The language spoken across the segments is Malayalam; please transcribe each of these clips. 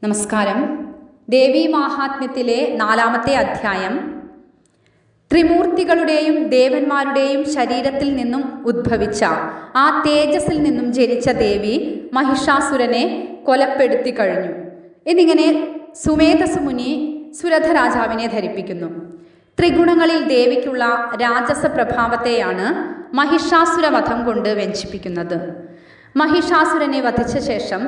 നമസ്കാരം. ദേവീ മാഹാത്മ്യത്തിലെ 4-ാമത്തെ അധ്യായം. ത്രിമൂർത്തികളുടെയും ദേവന്മാരുടെയും ശരീരത്തിൽ നിന്നും ഉദ്ഭവിച്ച ആ തേജസ്സിൽ നിന്നും ജനിച്ച ദേവി മഹിഷാസുരനെ കൊലപ്പെടുത്തി കഴിഞ്ഞു എന്നിങ്ങനെ സുമേധസ് മുനി സുരഥ രാജാവിനെ ധരിപ്പിക്കുന്നു. ത്രിഗുണങ്ങളിൽ ദേവിക്കുള്ള രാജസ പ്രഭാവത്തെയാണ് മഹിഷാസുര വധം കൊണ്ട് വ്യഞ്ചിപ്പിക്കുന്നത്. മഹിഷാസുരനെ വധിച്ച ശേഷം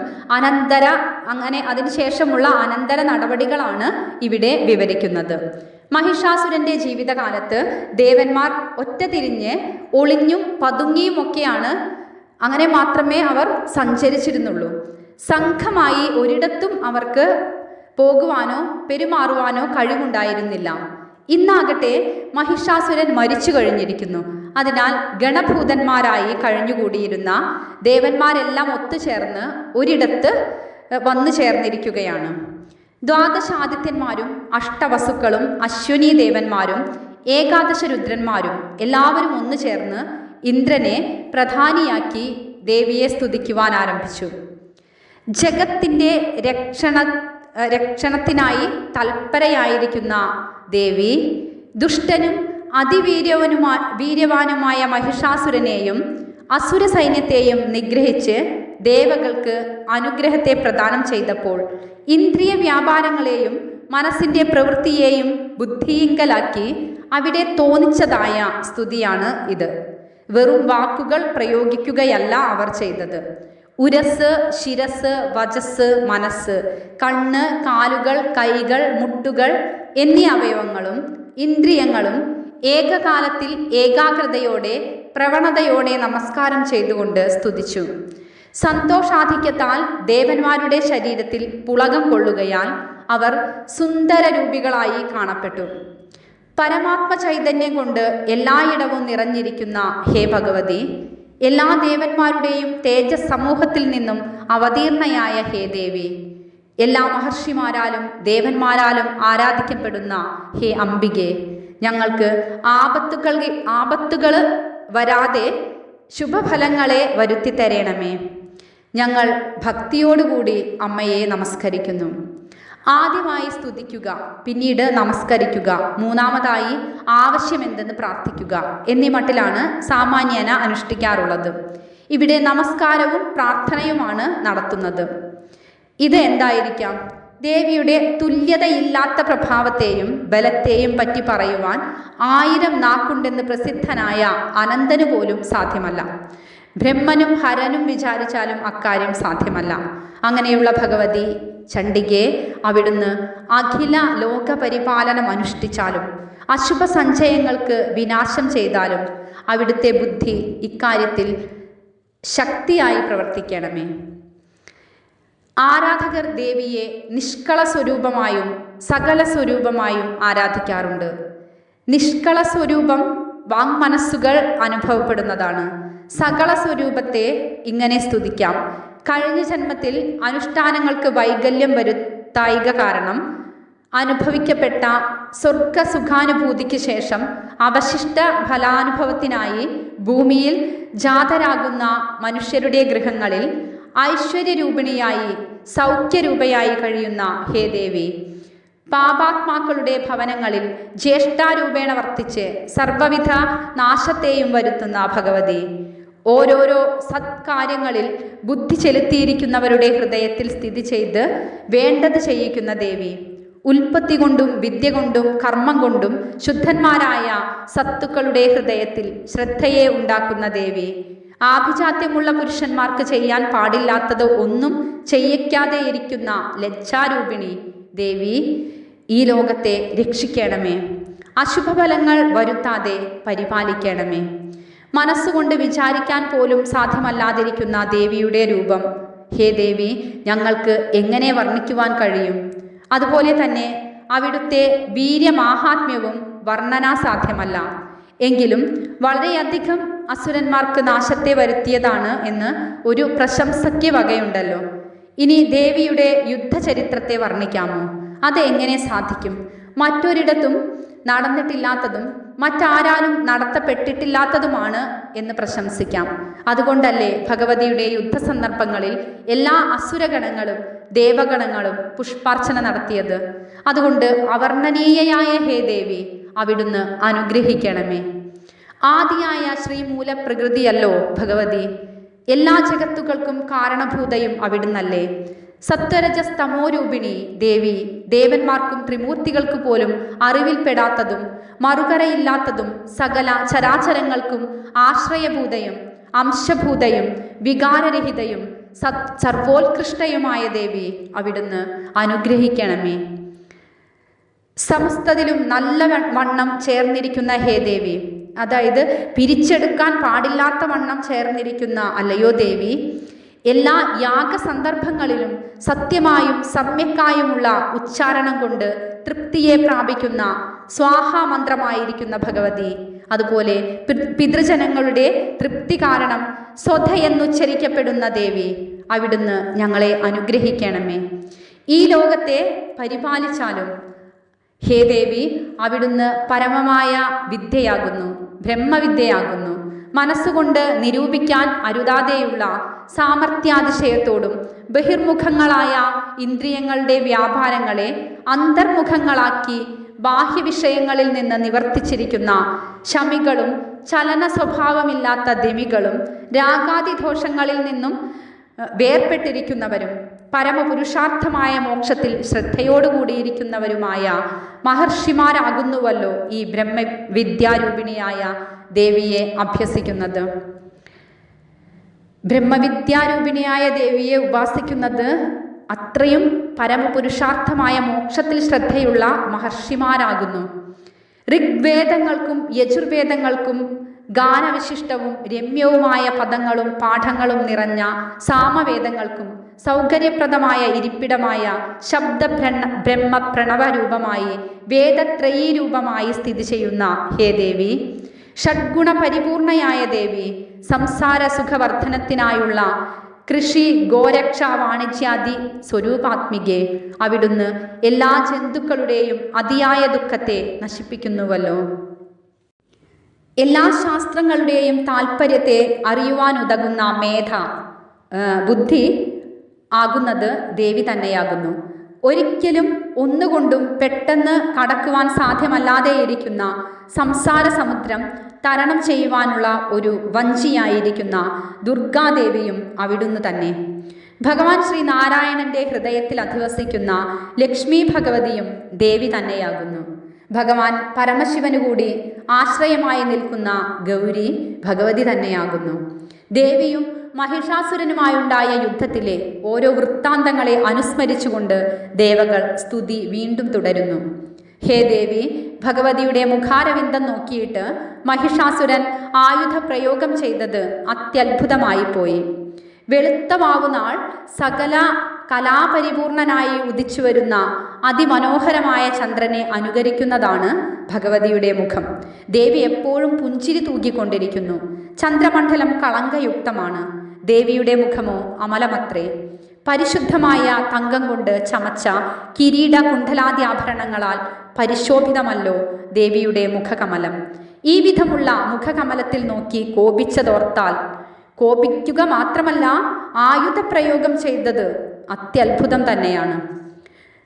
അതിനുശേഷമുള്ള അനന്തര നടപടികളാണ് ഇവിടെ വിവരിക്കുന്നത്. മഹിഷാസുരന്റെ ജീവിതകാലത്ത് ദേവന്മാർ ഒറ്റതിരിഞ്ഞ് ഒളിഞ്ഞും പതുങ്ങിയുമൊക്കെയാണ്, അങ്ങനെ മാത്രമേ അവർ സഞ്ചരിച്ചിരുന്നുള്ളൂ. സംഘമായി ഒരിടത്തും അവർക്ക് പോകുവാനോ പെരുമാറുവാനോ കഴിവുണ്ടായിരുന്നില്ല. ഇന്നാകട്ടെ മഹിഷാസുരൻ മരിച്ചു കഴിഞ്ഞിരിക്കുന്നു. അതിനാൽ ഗണഭൂതന്മാരായി കഴിഞ്ഞുകൂടിയിരുന്ന ദേവന്മാരെല്ലാം ഒത്തുചേർന്ന് ഒരിടത്ത് വന്നു ചേർന്നിരിക്കുകയാണ്. ദ്വാദശാദിത്യന്മാരും അഷ്ടവസുക്കളും അശ്വനി ദേവന്മാരും ഏകാദശ രുദ്രന്മാരും എല്ലാവരും ഒന്നു ചേർന്ന് ഇന്ദ്രനെ പ്രധാനിയാക്കി ദേവിയെ സ്തുതിക്കുവാൻ ആരംഭിച്ചു. ജഗത്തിൻ്റെ രക്ഷണത്തിനായി തൽപരയായിരിക്കുന്ന ദേവി ദുഷ്ടനും വീര്യവാനുമായ മഹിഷാസുരനെയും അസുര സൈന്യത്തെയും നിഗ്രഹിച്ച് ദേവകൾക്ക് അനുഗ്രഹത്തെ പ്രദാനം ചെയ്തപ്പോൾ ഇന്ദ്രിയ വ്യാപാരങ്ങളെയും മനസ്സിൻ്റെ പ്രവൃത്തിയെയും ബുദ്ധിയിങ്കലാക്കി അവിടെ തോന്നിച്ചതായ സ്തുതിയാണ് ഇത്. വെറും വാക്കുകൾ പ്രയോഗിക്കുകയല്ല അവർ ചെയ്തത്. ഉരസ്, ശിരസ്, വചസ്, മനസ്സ്, കണ്ണ്, കാലുകൾ, കൈകൾ, മുട്ടുകൾ എന്നീ അവയവങ്ങളും ഇന്ദ്രിയങ്ങളും ഏകകാലത്തിൽ ഏകാഗ്രതയോടെ പ്രവണതയോടെ നമസ്കാരം ചെയ്തുകൊണ്ട് സ്തുതിച്ചു. സന്തോഷാധിക്യത്താൽ ദേവന്മാരുടെ ശരീരത്തിൽ പുളകം കൊള്ളുകയാൽ അവർ സുന്ദര രൂപികളായി കാണപ്പെട്ടു. പരമാത്മ ചൈതന്യം കൊണ്ട് എല്ലായിടവും നിറഞ്ഞിരിക്കുന്ന ഹേ ഭഗവതി, എല്ലാ ദേവന്മാരുടെയും തേജസ് സമൂഹത്തിൽ നിന്നും അവതീർണയായ ഹേ ദേവി, എല്ലാ മഹർഷിമാരാലും ദേവന്മാരാലും ആരാധിക്കപ്പെടുന്ന ഹേ അംബികെ, ഞങ്ങൾക്ക് ആപത്തുകൾ വരാതെ ശുഭഫലങ്ങളെ വരുത്തി തരണമേ. ഞങ്ങൾ ഭക്തിയോടുകൂടി അമ്മയെ നമസ്കരിക്കുന്നു. ആദ്യമായി സ്തുതിക്കുക, പിന്നീട് നമസ്കരിക്കുക, മൂന്നാമതായി ആവശ്യമെന്തെന്ന് പ്രാർത്ഥിക്കുക എന്നീ മട്ടിലാണ് സാമാന്യേന അനുഷ്ഠിക്കാറുള്ളത്. ഇവിടെ നമസ്കാരവും പ്രാർത്ഥനയുമാണ് നടത്തുന്നത്. ഇത് എന്തായിരിക്കാം? ദേവിയുടെ തുല്യതയില്ലാത്ത പ്രഭാവത്തെയും ബലത്തെയും പറ്റി പറയുവാൻ 1000 നാക്കുണ്ടെന്ന് പ്രസിദ്ധനായ അനന്തന് പോലും സാധ്യമല്ല. ബ്രഹ്മനും ഹരനും വിചാരിച്ചാലും അക്കാര്യം സാധ്യമല്ല. അങ്ങനെയുള്ള ഭഗവതി ചണ്ഡികെ, അവിടുന്ന് അഖില ലോക പരിപാലനം അനുഷ്ഠിച്ചാലും അശുഭ സഞ്ചയങ്ങൾക്ക് വിനാശം ചെയ്താലും അവിടുത്തെ ബുദ്ധി ഇക്കാര്യത്തിൽ ശക്തിയായി പ്രവർത്തിക്കണമേ. ആരാധകർ ദേവിയെ നിഷ്കള സ്വരൂപമായും സകല സ്വരൂപമായും ആരാധിക്കാറുണ്ട്. നിഷ്കള സ്വരൂപം വാങ്മനസ്സുകൾ അനുഭവപ്പെടുന്നതാണ്. സകല സ്വരൂപത്തെ ഇങ്ങനെ സ്തുതിക്കാം. കഴിഞ്ഞ ജന്മത്തിൽ അനുഷ്ഠാനങ്ങൾക്ക് വൈകല്യം വരുത്തായിക കാരണം അനുഭവിക്കപ്പെട്ട സ്വർഗസുഖാനുഭൂതിക്ക് ശേഷം അവശിഷ്ട ഫലാനുഭവത്തിനായി ഭൂമിയിൽ ജാതരാകുന്ന മനുഷ്യരുടെ ഗൃഹങ്ങളിൽ ഐശ്വര്യരൂപിണിയായി സൗഖ്യരൂപയായി കഴിയുന്ന ഹേ ദേവി, പാപാത്മാക്കളുടെ ഭവനങ്ങളിൽ ജ്യേഷ്ഠാരൂപേണ വർത്തിച്ച് സർവവിധ നാശത്തെയും വരുത്തുന്ന ഭഗവതി, ഓരോരോ സത്കാര്യങ്ങളിൽ ബുദ്ധി ചെലുത്തിയിരിക്കുന്നവരുടെ ഹൃദയത്തിൽ സ്ഥിതി ചെയ്ത് വേണ്ടത് ചെയ്യിക്കുന്ന ദേവി, ഉൽപ്പത്തി കൊണ്ടും വിദ്യ കൊണ്ടും കർമ്മം കൊണ്ടും ശുദ്ധന്മാരായ സത്തുക്കളുടെ ഹൃദയത്തിൽ ശ്രദ്ധയെ ഉണ്ടാക്കുന്ന ദേവി, ആഭിജാത്യമുള്ള പുരുഷന്മാർക്ക് ചെയ്യാൻ പാടില്ലാത്തത് ഒന്നും ചെയ്യിക്കാതെ ഇരിക്കുന്ന ലജ്ജാരൂപിണി ദേവി, ഈ ലോകത്തെ രക്ഷിക്കണമേ. അശുഭഫലങ്ങൾ വരുത്താതെ പരിപാലിക്കണമേ. മനസ്സുകൊണ്ട് വിചാരിക്കാൻ പോലും സാധ്യമല്ലാതിരിക്കുന്ന ദേവിയുടെ രൂപം ഹേ ദേവി, ഞങ്ങൾക്ക് എങ്ങനെ വർണ്ണിക്കുവാൻ കഴിയും? അതുപോലെ തന്നെ അവിടുത്തെ വീര്യമാഹാത്മ്യവും വർണ്ണനാസാധ്യമല്ല. എങ്കിലും വളരെയധികം അസുരന്മാർക്ക് നാശത്തെ വരുത്തിയതാണ് എന്ന് ഒരു പ്രശംസയ്ക്ക് വകയുണ്ടല്ലോ. ഇനി ദേവിയുടെ യുദ്ധചരിത്രത്തെ വർണ്ണിക്കാമോ? അത് എങ്ങനെ സാധിക്കും? മറ്റൊരിടത്തും നടന്നിട്ടില്ലാത്തതും മറ്റാരാലും നടത്തപ്പെട്ടിട്ടില്ലാത്തതുമാണ് എന്ന് പ്രശംസിക്കാം. അതുകൊണ്ടല്ലേ ഭഗവതിയുടെ യുദ്ധസന്ദർഭങ്ങളിൽ എല്ലാ അസുരഗണങ്ങളും ദേവഗണങ്ങളും പുഷ്പാർച്ചന നടത്തിയത്? അതുകൊണ്ട് അവർണ്ണനീയയായ ഹേ ദേവി, അവിടുന്ന് അനുഗ്രഹിക്കണമേ. ആദിയായ ശ്രീമൂലപ്രകൃതിയല്ലോ ഭഗവതി. എല്ലാ ജഗത്തുകൾക്കും കാരണഭൂതയും അവിടുന്നല്ലേ. സത്വരജസ്തമോരൂപിണി ദേവി, ദേവന്മാർക്കും ത്രിമൂർത്തികൾക്ക് പോലും അറിവിൽപ്പെടാത്തതും മറുകരയില്ലാത്തതും സകല ചരാചരങ്ങൾക്കും ആശ്രയഭൂതയും അംശഭൂതയും വികാരരഹിതയും സർവോത്കൃഷ്ടയുമായ ദേവി, അവിടുന്ന് അനുഗ്രഹിക്കണമേ. സമസ്തത്തിലും നല്ല വണ്ണം ചേർന്നിരിക്കുന്ന ഹേ ദേവി, അതായത് പിരിച്ചെടുക്കാൻ പാടില്ലാത്ത വണ്ണം ചേർന്നിരിക്കുന്ന അല്ലയോ ദേവി, എല്ലാ യാഗസന്ദർഭങ്ങളിലും സത്യമായും സമ്യക്കായുമുള്ള ഉച്ചാരണം കൊണ്ട് തൃപ്തിയെ പ്രാപിക്കുന്ന സ്വാഹാമന്ത്രമായിരിക്കുന്ന ഭഗവതി, അതുപോലെ പിതൃജനങ്ങളുടെ തൃപ്തി കാരണം സ്വധയെന്നുച്ചരിക്കപ്പെടുന്ന ദേവി, അവിടുന്ന് ഞങ്ങളെ അനുഗ്രഹിക്കണമേ. ഈ ലോകത്തെ പരിപാലിച്ചാലും ഹേ ദേവി, അവിടുന്ന് പരമമായ വിദ്യയാകുന്നു, ബ്രഹ്മവിദ്യയാകുന്നു. മനസ്സുകൊണ്ട് നിരൂപിക്കാൻ അരുതാതെയുള്ള സാമർഥ്യാതിശയത്തോടും ബഹിർമുഖങ്ങളായ ഇന്ദ്രിയങ്ങളുടെ വ്യാപാരങ്ങളെ അന്തർമുഖങ്ങളാക്കി ബാഹ്യവിഷയങ്ങളിൽ നിന്ന് നിവർത്തിച്ചിരിക്കുന്ന ശമികളും ചലന സ്വഭാവമില്ലാത്ത ദമികളും രാഗാദിദോഷങ്ങളിൽ നിന്നും വേർപെട്ടിരിക്കുന്നവരും പരമപുരുഷാർത്ഥമായ മോക്ഷത്തിൽ ശ്രദ്ധയോടുകൂടിയിരിക്കുന്നവരുമായ മഹർഷിമാരാകുന്നുവല്ലോ ഈ ബ്രഹ്മവിദ്യാരൂപിണിയായ ദേവിയെ അഭ്യസിക്കുന്നത്. ബ്രഹ്മവിദ്യാരൂപിണിയായ ദേവിയെ ഉപാസിക്കുന്നത് അത്രയും പരമപുരുഷാർത്ഥമായ മോക്ഷത്തിൽ ശ്രദ്ധയുള്ള മഹർഷിമാരാകുന്നു. ഋഗ്വേദങ്ങൾക്കും യജുർവേദങ്ങൾക്കും ഗാനവിശിഷ്ടവും രമ്യവുമായ പദങ്ങളും പാഠങ്ങളും നിറഞ്ഞ സാമവേദങ്ങൾക്കും സൗകര്യപ്രദമായ ഇരിപ്പിടമായ ശബ്ദ ബ്രഹ്മപ്രണവരൂപമായി വേദത്രയീരൂപമായി സ്ഥിതി ചെയ്യുന്ന ഹേ ദേവി, ഷഡ്ഗുണ പരിപൂർണയായ ദേവി, സംസാര സുഖവർദ്ധനത്തിനായുള്ള കൃഷി ഗോരക്ഷ വാണിജ്യാദി സ്വരൂപാത്മികെ, അവിടുന്ന് എല്ലാ ജന്തുക്കളുടെയും അതിയായ ദുഃഖത്തെ നശിപ്പിക്കുന്നുവല്ലോ. എല്ലാ ശാസ്ത്രങ്ങളുടെയും താല്പര്യത്തെ അറിയുവാനുതകുന്ന മേധ ബുദ്ധി ആകുന്നത് ദേവി തന്നെയാകുന്നു. ഒരിക്കലും ഒന്നുകൊണ്ടും പെട്ടെന്ന് കടക്കുവാൻ സാധ്യമല്ലാതെയിരിക്കുന്ന സംസാര സമുദ്രം തരണം ചെയ്യുവാനുള്ള ഒരു വഞ്ചിയായിരിക്കുന്ന ദുർഗാദേവിയും അവിടുന്ന് തന്നെ. ഭഗവാൻ ശ്രീനാരായണന്റെ ഹൃദയത്തിൽ അധിവസിക്കുന്ന ലക്ഷ്മി ഭഗവതിയും ദേവി തന്നെയാകുന്നു. ഭഗവാൻ പരമശിവനു കൂടി ആശ്രയമായി നിൽക്കുന്ന ഗൗരി ഭഗവതി തന്നെയാകുന്നു. ദേവിയും മഹിഷാസുരനുമായുണ്ടായ യുദ്ധത്തിലെ ഓരോ വൃത്താന്തങ്ങളെ അനുസ്മരിച്ചുകൊണ്ട് ദേവകൾ സ്തുതി വീണ്ടും തുടരുന്നു. ഹേ ദേവി, ഭഗവതിയുടെ മുഖാരവിന്ദം നോക്കിയിട്ട് മഹിഷാസുരൻ ആയുധ പ്രയോഗം ചെയ്തത് അത്യത്ഭുതമായി പോയി. വെളുത്തവാവുനാൾ സകല കലാപരിപൂർണനായി ഉദിച്ചു വരുന്ന അതിമനോഹരമായ ചന്ദ്രനെ അനുകരിക്കുന്നതാണ് ഭഗവതിയുടെ മുഖം. ദേവി എപ്പോഴും പുഞ്ചിരി തൂകിക്കൊണ്ടിരിക്കുന്നു. ചന്ദ്രമണ്ഡലം കളങ്കയുക്തമാണ്. ദേവിയുടെ മുഖമോ അമലമത്രേ. പരിശുദ്ധമായ തങ്കം കൊണ്ട് ചമച്ച കിരീട കുണ്ഡലാദി ആഭരണങ്ങളാൽ പരിശോഭിതമല്ലോ ദേവിയുടെ മുഖകമലം. ഈ വിധമുള്ള മുഖകമലത്തിൽ നോക്കി കോപിച്ചതോർത്താൽ കോപിക്കുക മാത്രമല്ല, ആയുധപ്രയോഗം ചെയ്തത് അത്യത്ഭുതം തന്നെയാണ്.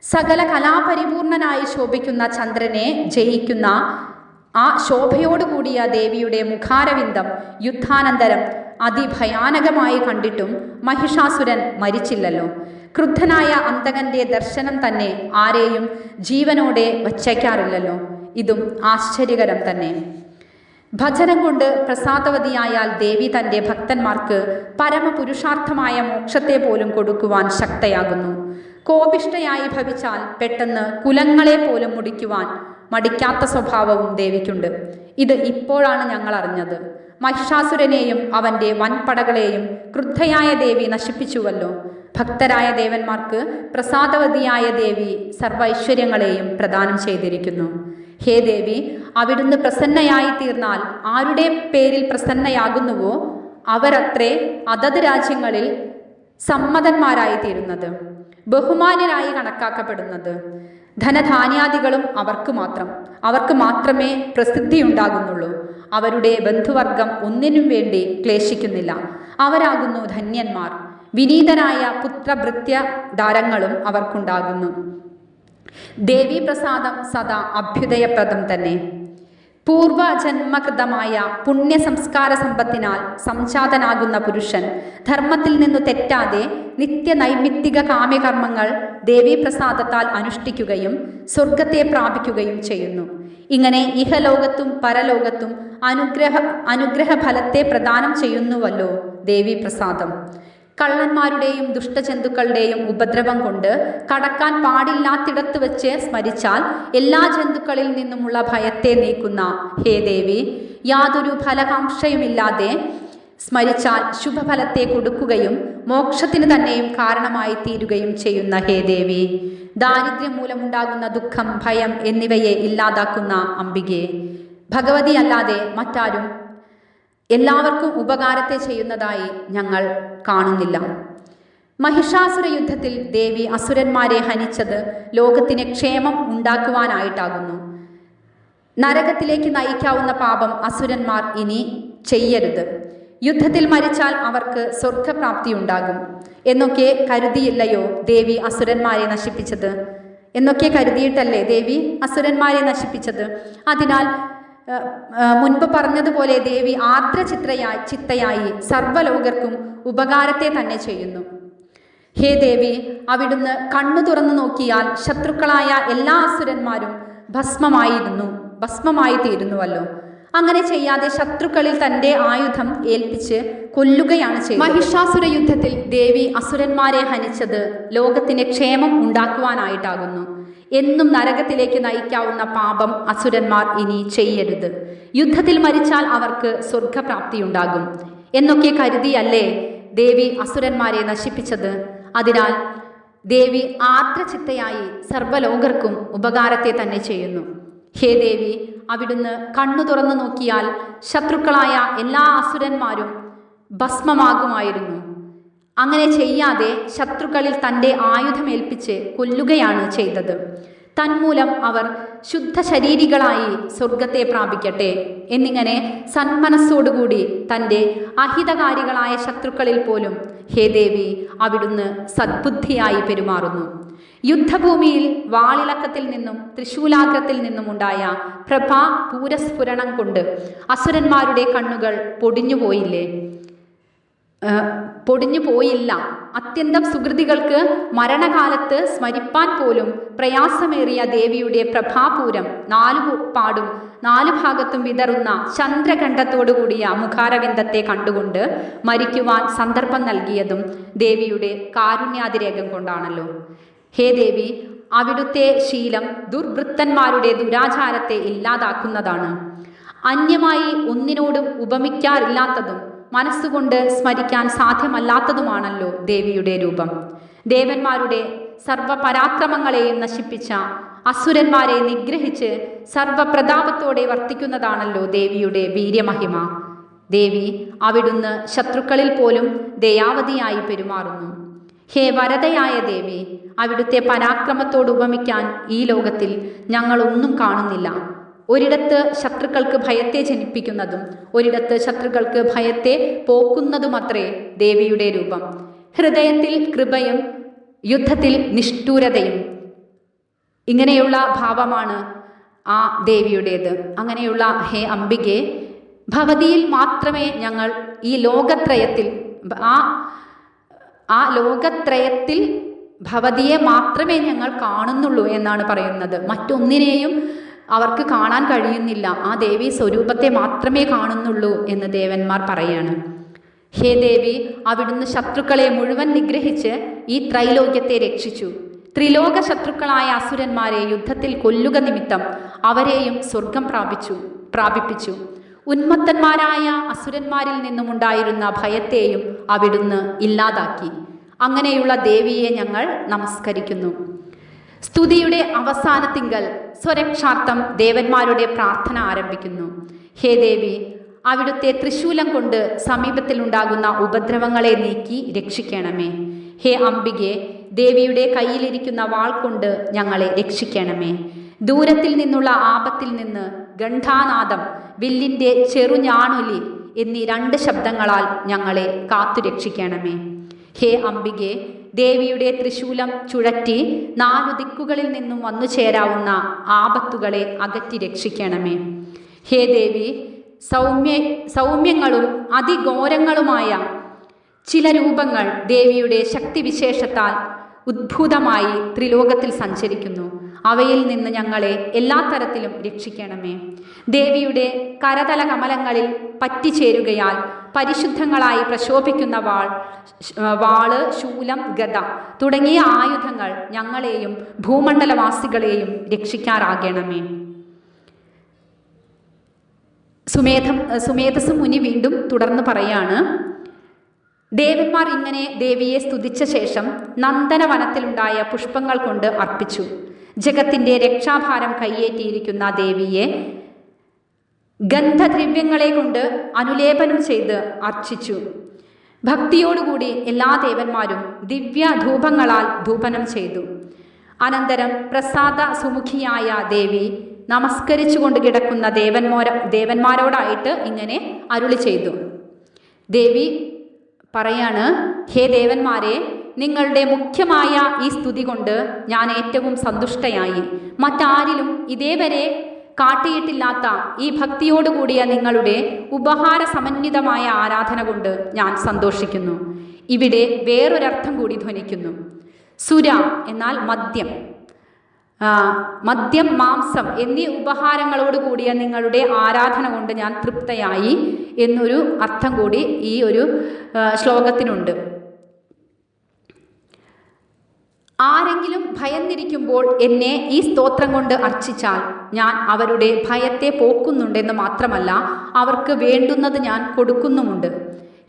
സകല കലാപരിപൂർണനായി ശോഭിക്കുന്ന ചന്ദ്രനെ ജയിക്കുന്ന ആ ശോഭയോടുകൂടിയ ദേവിയുടെ മുഖാരവിന്ദം യുദ്ധാനന്തരം അതിഭയാനകമായി കണ്ടിട്ടും മഹിഷാസുരൻ മരിച്ചില്ലല്ലോ. ക്രുദ്ധനായ അന്തകന്റെ ദർശനം തന്നെ ആരെയും ജീവനോടെ വച്ചേക്കാറില്ലല്ലോ. ഇതും ആശ്ചര്യകരം തന്നെ. ഭജനം കൊണ്ട് പ്രസാദവതിയായാൽ ദേവി തൻ്റെ ഭക്തന്മാർക്ക് പരമപുരുഷാർത്ഥമായ മോക്ഷത്തെ പോലും കൊടുക്കുവാൻ ശക്തയാകുന്നു. കോപിഷ്ഠയായി ഭവിച്ചാൽ പെട്ടെന്ന് കുലങ്ങളെ പോലും മുടിക്കുവാൻ മടിക്കാത്ത സ്വഭാവവും ദേവിക്കുണ്ട്. ഇത് ഇപ്പോഴാണ് ഞങ്ങൾ അറിഞ്ഞത്. മഹിഷാസുരനെയും അവൻ്റെ വൻപടകളെയും ക്രുദ്ധയായ ദേവി നശിപ്പിച്ചുവല്ലോ. ഭക്തരായ ദേവന്മാർക്ക് പ്രസാദവതിയായ ദേവി സർവ ഐശ്വര്യങ്ങളെയും പ്രദാനം ചെയ്തിരിക്കുന്നു. ഹേ ദേവി, അവിടുന്ന് പ്രസന്നയായി തീർന്നാൽ ആരുടെ പേരിൽ പ്രസന്നയാകുന്നുവോ അവരത്രേ അതത് രാജ്യങ്ങളിൽ സമ്മതന്മാരായി തീരുന്നത്. ബഹുമാന്യരായി കണക്കാക്കപ്പെടുന്നത്. ധനധാന്യാദികളും അവർക്ക് മാത്രമേ പ്രസിദ്ധിയുണ്ടാകുന്നുള്ളൂ. അവരുടെ ബന്ധുവർഗം ഒന്നിനും വേണ്ടി ക്ലേശിക്കുന്നില്ല. അവരാകുന്നു ധന്യന്മാർ. വിനീതനായ പുത്രഭൃത്യദാരങ്ങളും അവർക്കുണ്ടാകുന്നു. ദേവീപ്രസാദം സദാ അഭ്യുദയപ്രദം തന്നെ. പൂർവജന്മകൃതമായ പുണ്യസംസ്കാര സമ്പത്തിനാൽ സംജാതനാകുന്ന പുരുഷൻ ധർമ്മത്തിൽ നിന്നു തെറ്റാതെ നിത്യനൈമിത്തിക കാമ്യകർമ്മങ്ങൾ ദേവീപ്രസാദത്താൽ അനുഷ്ഠിക്കുകയും സ്വർഗത്തെ പ്രാപിക്കുകയും ചെയ്യുന്നു. ഇങ്ങനെ ഇഹലോകത്തും പരലോകത്തും അനുഗ്രഹഫലത്തെ പ്രദാനം ചെയ്യുന്നുവല്ലോ ദേവീപ്രസാദം. കള്ളന്മാരുടെയും ദുഷ്ടജന്തുക്കളുടെയും ഉപദ്രവം കൊണ്ട് കടക്കാൻ പാടില്ലാത്തിടത്ത് വെച്ച് സ്മരിച്ചാൽ എല്ലാ ജന്തുക്കളിൽ നിന്നുമുള്ള ഭയത്തെ നീക്കുന്ന ഹേ ദേവി, യാതൊരു ഫലകാംക്ഷയുമില്ലാതെ സ്മരിച്ചാൽ ശുഭഫലത്തെ കൊടുക്കുകയും മോക്ഷത്തിന് തന്നെയും കാരണമായി തീരുകയും ചെയ്യുന്ന ഹേ ദേവി, ദാരിദ്ര്യം മൂലമുണ്ടാകുന്ന ദുഃഖം, ഭയം എന്നിവയെ ഇല്ലാതാക്കുന്ന അംബികെ, ഭഗവതി അല്ലാതെ മറ്റാരും എല്ലാവർക്കും ഉപകാരത്തെ ചെയ്യുന്നതായി ഞങ്ങൾ കാണുന്നില്ല. മഹിഷാസുര യുദ്ധത്തിൽ ദേവി അസുരന്മാരെ ഹനിച്ചത് ലോകത്തിന് ക്ഷേമം ഉണ്ടാക്കുവാനായിട്ടാകുന്നു. നരകത്തിലേക്ക് നയിക്കാവുന്ന പാപം അസുരന്മാർ ഇനി ചെയ്യരുത്. യുദ്ധത്തിൽ മരിച്ചാൽ അവർക്ക് സ്വർഗപ്രാപ്തി ഉണ്ടാകും എന്നൊക്കെ കരുതിയില്ലയോ ദേവി അസുരന്മാരെ നശിപ്പിച്ചത്? എന്നൊക്കെ കരുതിയിട്ടല്ലേ ദേവി അസുരന്മാരെ നശിപ്പിച്ചത്? അതിനാൽ മുൻപ് പറഞ്ഞതുപോലെ ദേവി ചിത്തയായി സർവ്വലോകർക്കും ഉപകാരത്തെ തന്നെ ചെയ്യുന്നു. ഹേ ദേവി, അവിടുന്ന് കണ്ണു തുറന്നു നോക്കിയാൽ ശത്രുക്കളായ എല്ലാ അസുരന്മാരും ഭസ്മമായി തീരുന്നുവല്ലോ. അങ്ങനെ ചെയ്യാതെ ശത്രുക്കളിൽ തൻ്റെ ആയുധം ഏൽപ്പിച്ച് കൊല്ലുകയാണ് ചെയ്യുന്നത്. മഹിഷാസുര യുദ്ധത്തിൽ ദേവി അസുരന്മാരെ ഹനിച്ചത് ലോകത്തിന് ക്ഷേമം ഉണ്ടാക്കുവാനായിട്ടാകുന്നു. എന്നും നരകത്തിലേക്ക് നയിക്കാവുന്ന പാപം അസുരന്മാർ ഇനി ചെയ്യരുത്. യുദ്ധത്തിൽ മരിച്ചാൽ അവർക്ക് സ്വർഗപ്രാപ്തിയുണ്ടാകും എന്നൊക്കെ കരുതിയല്ലേ ദേവി അസുരന്മാരെ നശിപ്പിച്ചത്? അതിനാൽ ദേവി ആർദ്രചിത്തയായി സർവ്വലോകർക്കും ഉപകാരത്തെ തന്നെ ചെയ്യുന്നു. ഹേ ദേവി, അവിടുന്ന് കണ്ണു തുറന്നു നോക്കിയാൽ ശത്രുക്കളായ എല്ലാ അസുരന്മാരും ഭസ്മമാകുമായിരുന്നു. അങ്ങനെ ചെയ്യാതെ ശത്രുക്കളിൽ തൻ്റെ ആയുധമേൽപ്പിച്ച് കൊല്ലുകയാണ് ചെയ്തത്. തന്മൂലം അവർ ശുദ്ധ ശരീരികളായി സ്വർഗത്തെ പ്രാപിക്കട്ടെ എന്നിങ്ങനെ സന്മനസ്സോടുകൂടി തൻ്റെ അഹിതകാരികളായ ശത്രുക്കളിൽ പോലും ഹേ ദേവി അവിടുന്ന് സദ്ബുദ്ധിയായി പെരുമാറുന്നു. യുദ്ധഭൂമിയിൽ വാളിളക്കത്തിൽ നിന്നും ത്രിശൂലാഗ്രത്തിൽ നിന്നുമുണ്ടായ പ്രഭാ പൂരസ്ഫുരണം കൊണ്ട് അസുരന്മാരുടെ കണ്ണുകൾ പൊടിഞ്ഞു പോയില്ല. അത്യന്തം സുഹൃതികൾക്ക് മരണകാലത്ത് സ്മരിപ്പാൻ പോലും പ്രയാസമേറിയ ദേവിയുടെ പ്രഭാപൂരം നാലുപാടും 4 ഭാഗത്തും വിതറുന്ന ചന്ദ്രഖണ്ഡത്തോടുകൂടിയ മുഖാരവിന്ദത്തെ കണ്ടുകൊണ്ട് മരിക്കുവാൻ സന്ദർഭം നൽകിയതും ദേവിയുടെ കാരുണ്യാതിരേകം കൊണ്ടാണല്ലോ. ഹേ ദേവി, അവിടുത്തെ ശീലം ദുർവൃത്തന്മാരുടെ ദുരാചാരത്തെ ഇല്ലാതാക്കുന്നതാണ്. അന്യമായി ഒന്നിനോടും ഉപമിക്കാറില്ലാത്തതും മനസ്സുകൊണ്ട് സ്മരിക്കാൻ സാധ്യമല്ലാത്തതുമാണല്ലോ ദേവിയുടെ രൂപം. ദേവന്മാരുടെ സർവപരാക്രമങ്ങളെയും നശിപ്പിച്ച അസുരന്മാരെ നിഗ്രഹിച്ച് സർവപ്രതാപത്തോടെ വർത്തിക്കുന്നതാണല്ലോ ദേവിയുടെ വീര്യമഹിമ. ദേവി അവിടുന്ന് ശത്രുക്കളിൽ പോലും ദയാവതിയായി പെരുമാറുന്നു. ഹേ വരദയായ ദേവി, അവിടുത്തെ പരാക്രമത്തോട് ഉപമിക്കാൻ ഈ ലോകത്തിൽ ഞങ്ങളൊന്നും കാണുന്നില്ല. ഒരിടത്ത് ശത്രുക്കൾക്ക് ഭയത്തെ ജനിപ്പിക്കുന്നതും ഒരിടത്ത് ശത്രുക്കൾക്ക് ഭയത്തെ പോക്കുന്നതുമത്രേ ദേവിയുടെ രൂപം. ഹൃദയത്തിൽ കൃപയും യുദ്ധത്തിൽ നിഷ്ഠൂരതയും, ഇങ്ങനെയുള്ള ഭാവമാണ് ആ ദേവിയുടേത്. അങ്ങനെയുള്ള ഹേ അംബികെ, ഭവതിയിൽ മാത്രമേ ഞങ്ങൾ ഈ ലോകത്രയത്തിൽ ലോകത്രയത്തിൽ ഭവതിയെ മാത്രമേ ഞങ്ങൾ കാണുന്നുള്ളൂ എന്നാണ് പറയുന്നത്. മറ്റൊന്നിനെയും അവർക്ക് കാണാൻ കഴിയുന്നില്ല. ആ ദേവി സ്വരൂപത്തെ മാത്രമേ കാണുന്നുള്ളൂ എന്ന് ദേവന്മാർ പറയാണ്. ഹേ ദേവി, അവിടുന്ന് ശത്രുക്കളെ മുഴുവൻ നിഗ്രഹിച്ച് ഈ ത്രൈലോക്യത്തെ രക്ഷിച്ചു. ത്രിലോക ശത്രുക്കളായ അസുരന്മാരെ യുദ്ധത്തിൽ കൊല്ലുക നിമിത്തം അവരെയും സ്വർഗം പ്രാപിപ്പിച്ചു. ഉന്മത്തന്മാരായ അസുരന്മാരിൽ നിന്നുമുണ്ടായിരുന്ന ഭയത്തെയും അവിടുന്ന് ഇല്ലാതാക്കി. അങ്ങനെയുള്ള ദേവിയെ ഞങ്ങൾ നമസ്കരിക്കുന്നു. സ്തുതിയുടെ അവസാനത്തിങ്കൽ സ്വരക്ഷാർത്ഥം ദേവന്മാരുടെ പ്രാർത്ഥന ആരംഭിക്കുന്നു. ഹേ ദേവി, അവിടുത്തെ ത്രിശൂലം കൊണ്ട് സമീപത്തിലുണ്ടാകുന്ന ഉപദ്രവങ്ങളെ നീക്കി രക്ഷിക്കണമേ. ഹേ അംബികെ, ദേവിയുടെ കയ്യിലിരിക്കുന്ന വാൾ കൊണ്ട് ഞങ്ങളെ രക്ഷിക്കണമേ. ദൂരത്തിൽ നിന്നുള്ള ആപത്തിൽ നിന്ന് ഗണ്ഡാനാദം, വില്ലിൻ്റെ ചെറുഞാണൊലി എന്നീ 2 ശബ്ദങ്ങളാൽ ഞങ്ങളെ കാത്തുരക്ഷിക്കണമേ. ഹേ അംബികെ, ദേവിയുടെ ത്രിശൂലം ചുഴറ്റി 4 ദിക്കുകളിൽ നിന്നും വന്നു ചേരാവുന്ന ആപത്തുകളെ അകറ്റി രക്ഷിക്കണമേ. ഹേ ദേവി, സൗമ്യങ്ങളും അതിഘോരങ്ങളുമായ ചില രൂപങ്ങൾ ദേവിയുടെ ശക്തിവിശേഷത്താൽ ഉദ്ഭൂതമായി ത്രിലോകത്തിൽ സഞ്ചരിക്കുന്നു. അവയിൽ നിന്ന് ഞങ്ങളെ എല്ലാ തരത്തിലും രക്ഷിക്കണമേ. ദേവിയുടെ കരതല കമലങ്ങളിൽ പറ്റിച്ചേരുകയാൽ പരിശുദ്ധങ്ങളായി പ്രശോഭിക്കുന്ന വാള്, ശൂലം, ഗദ തുടങ്ങിയ ആയുധങ്ങൾ ഞങ്ങളെയും ഭൂമണ്ഡലവാസികളെയും രക്ഷിക്കാറാകണമേ. സുമേധസ് മുനി വീണ്ടും തുടർന്ന് പറയാണ്: ദേവന്മാർ ഇങ്ങനെ ദേവിയെ സ്തുതിച്ച ശേഷം നന്ദനവനത്തിലുണ്ടായ പുഷ്പങ്ങൾ കൊണ്ട് അർപ്പിച്ചു. ജഗത്തിൻ്റെ രക്ഷാഭാരം കയ്യേറ്റിയിരിക്കുന്ന ദേവിയെ ഗന്ധദ്രവ്യങ്ങളെ കൊണ്ട് അനുലേപനം ചെയ്ത് അർച്ചിച്ചു. ഭക്തിയോടുകൂടി എല്ലാ ദേവന്മാരും ദിവ്യ ധൂപങ്ങളാൽ ധൂപനം ചെയ്തു. അനന്തരം പ്രസാദ സുമുഖിയായ ദേവി നമസ്കരിച്ചുകൊണ്ട് കിടക്കുന്ന ദേവന്മാരോടായിട്ട് ഇങ്ങനെ അരുളി ചെയ്തു. ദേവി പറയാണ്: ഹേ ദേവന്മാരെ, നിങ്ങളുടെ മുഖ്യമായ ഈ സ്തുതി കൊണ്ട് ഞാൻ ഏറ്റവും സന്തുഷ്ടയായി. മറ്റാരിലും ഇതേവരെ കാട്ടിയിട്ടില്ലാത്ത ഈ ഭക്തിയോടുകൂടിയ നിങ്ങളുടെ ഉപഹാര സമന്വിതമായ ആരാധന കൊണ്ട് ഞാൻ സന്തോഷിക്കുന്നു. ഇവിടെ വേറൊരർത്ഥം കൂടി ധ്വനിക്കുന്നു. സുര എന്നാൽ മദ്യം, മാംസം എന്നീ ഉപഹാരങ്ങളോട് കൂടിയ നിങ്ങളുടെ ആരാധന കൊണ്ട് ഞാൻ തൃപ്തയായി എന്നൊരു അർത്ഥം കൂടി ഈ ഒരു ശ്ലോകത്തിനുണ്ട്. ആരെങ്കിലും ഭയന്നിരിക്കുമ്പോൾ എന്നെ ഈ സ്തോത്രം കൊണ്ട് അർച്ചിച്ചാൽ ഞാൻ അവരുടെ ഭയത്തെ പോക്കുന്നുണ്ടെന്ന് മാത്രമല്ല, അവർക്ക് വേണ്ടുന്നത് ഞാൻ കൊടുക്കുന്നുമുണ്ട്.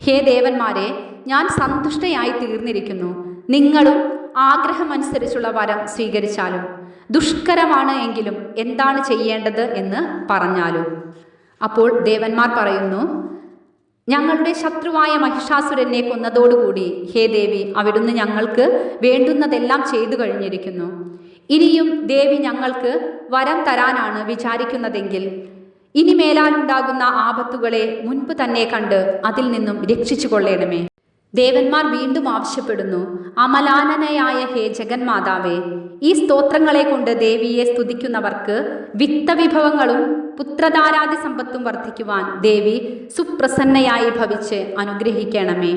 ഹേ ദേവന്മാരെ, ഞാൻ സന്തുഷ്ടയായി തീർന്നിരിക്കുന്നു. നിങ്ങളും ആഗ്രഹമനുസരിച്ചുള്ള വരം സ്വീകരിച്ചാലും, ദുഷ്കരമാണ് എങ്കിലും എന്താണ് ചെയ്യേണ്ടത് എന്ന് പറഞ്ഞാലും. അപ്പോൾ ദേവന്മാർ പറയുന്നു: ഞങ്ങളുടെ ശത്രുവായ മഹിഷാസുരനെ കൊന്നതോടുകൂടി ഹേ ദേവി, അവിടുന്ന് ഞങ്ങൾക്ക് വേണ്ടുന്നതെല്ലാം ചെയ്തു കഴിഞ്ഞിരിക്കുന്നു. ഇനിയും ദേവി ഞങ്ങൾക്ക് വരം തരാനാണ് വിചാരിക്കുന്നതെങ്കിൽ ഇനിമേലാലുണ്ടാകുന്ന ആപത്തുകളെ മുൻപ് തന്നെ കണ്ട് അതിൽ നിന്നും രക്ഷിച്ചു കൊള്ളണമേ. ദേവന്മാർ വീണ്ടും ആവശ്യപ്പെടുന്നു: അമലാനനയായ ഹേ ജഗന്മാതാവേ, ഈ സ്തോത്രങ്ങളെ കൊണ്ട് ദേവിയെ സ്തുതിക്കുന്നവർക്ക് വിത്തവിഭവങ്ങളും പുത്രധാരാദി സമ്പത്തും വർദ്ധിക്കുവാൻ ദേവി സുപ്രസന്നയായി ഭവിച്ച് അനുഗ്രഹിക്കണമേ.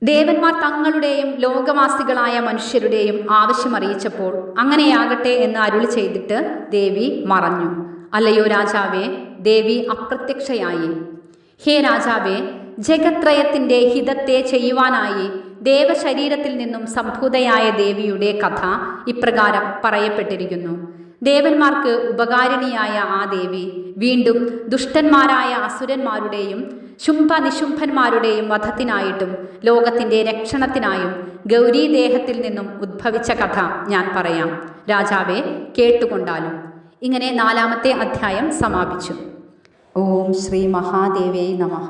ദേവന്മാർ തങ്ങളുടെയും ലോകവാസികളായ മനുഷ്യരുടെയും ആവശ്യമറിയിച്ചപ്പോൾ അങ്ങനെയാകട്ടെ എന്ന് അരുളി ചെയ്തിട്ട് ദേവി മറഞ്ഞു. അല്ലയോ രാജാവേ, ദേവി അപ്രത്യക്ഷയായി. ഹേ രാജാവേ, ജഗത്രയത്തിൻ്റെ ഹിതത്തെ ചെയ്യുവാനായി ദേവശരീരത്തിൽ നിന്നും സംഭൂതയായ ദേവിയുടെ കഥ ഇപ്രകാരം പറയപ്പെട്ടിരിക്കുന്നു. ദേവന്മാർക്ക് ഉപകാരിണിയായ ആ ദേവി വീണ്ടും ദുഷ്ടന്മാരായ അസുരന്മാരുടെയും ശുംഭനിശുംഭന്മാരുടെയും വധത്തിനായിട്ടും ലോകത്തിൻ്റെ രക്ഷണത്തിനായും ഗൗരീദേഹത്തിൽ നിന്നും ഉദ്ഭവിച്ച കഥ ഞാൻ പറയാം. രാജാവേ, കേട്ടുകൊണ്ടാലും. ഇങ്ങനെ 4-ാമത്തെ അധ്യായം സമാപിച്ചു. ഓം ശ്രീ മഹാദേവേ നമഃ.